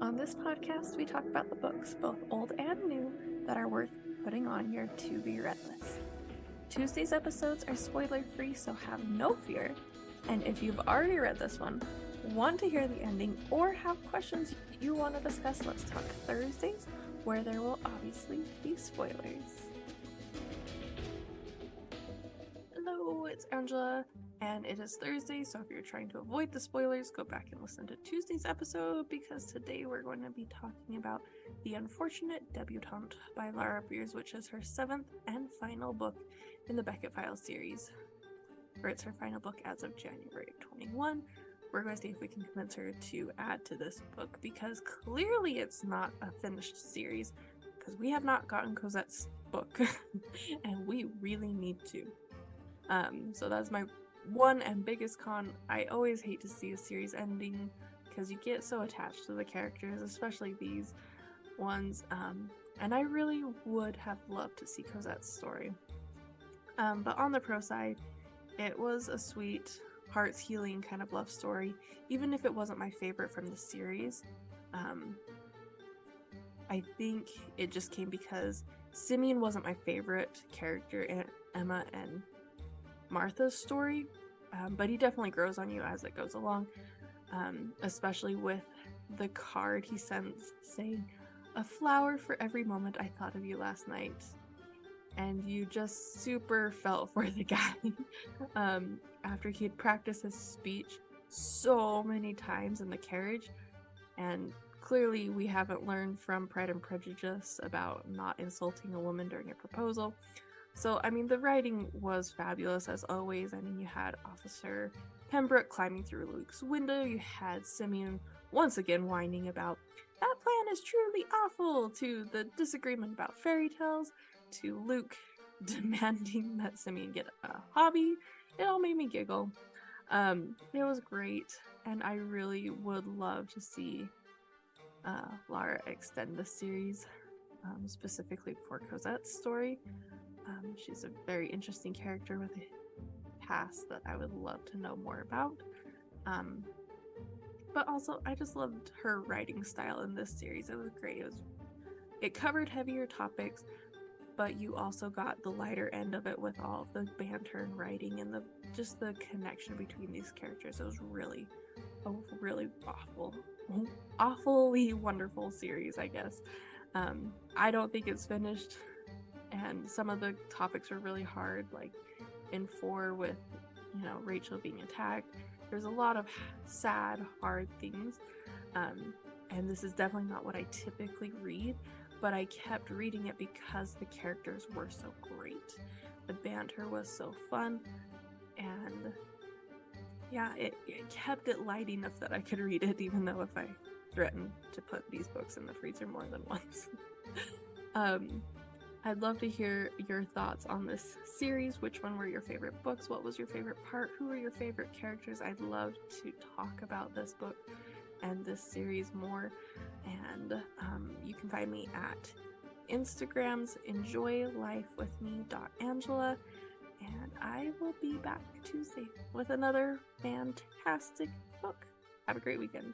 On this podcast, we talk about the books, both old and new, that are worth putting on your to-be-read list. Tuesday's episodes are spoiler-free, so have no fear. And if you've already read this one, want to hear the ending, or have questions you want to discuss, let's talk Thursdays, where there will obviously be spoilers. Hello, it's Angela, and it is Thursday, so if you're trying to avoid the spoilers, go back and listen to Tuesday's episode, because today we're going to be talking about The Unfortunate Debutante by Laura Beers, which is her 7th and final book in the Beckett Files series. Or it's her final book as of January 21. We're going to see if we can convince her to add to this book, because clearly it's not a finished series, because we have not gotten Cosette's book, and we really need to. So that's my one and biggest con. I always hate to see a series ending because you get so attached to the characters, especially these ones, and I really would have loved to see Cosette's story. But on the pro side, it was a sweet, heart's healing kind of love story, even if it wasn't my favorite from the series. I think it just came because Simeon wasn't my favorite character in Emma and Martha's story, but he definitely grows on you as it goes along, especially with the card he sends saying, "A flower for every moment I thought of you last night." And you just super felt for the guy after he had practiced his speech so many times in the carriage, and clearly we haven't learned from Pride and Prejudice about not insulting a woman during a proposal. So, I mean, the writing was fabulous as always. I mean, you had Officer Pembroke climbing through Luke's window, you had Simeon once again whining about, "That plan is truly awful," to the disagreement about fairy tales, to Luke demanding that Simeon get a hobby. It all made me giggle. It was great, and I really would love to see Laura extend the series, specifically for Cosette's story. She's a very interesting character with a past that I would love to know more about. But also, I just loved her writing style in this series. It was great. It covered heavier topics, but you also got the lighter end of it with all of the banter and writing and just the connection between these characters. It was really a really awfully wonderful series, I guess. I don't think it's finished, and some of the topics are really hard, like in 4 with, Rachel being attacked. There's a lot of sad, hard things, and this is definitely not what I typically read, but I kept reading it because the characters were so great. The banter was so fun, and yeah, it kept it light enough that I could read it, even though if I threatened to put these books in the freezer more than once. I'd love to hear your thoughts on this series. Which one were your favorite books? What was your favorite part? Who were your favorite characters? I'd love to talk about this book and this series more. And you can find me at Instagram's enjoylifewithme.angela. And I will be back Tuesday with another fantastic book. Have a great weekend.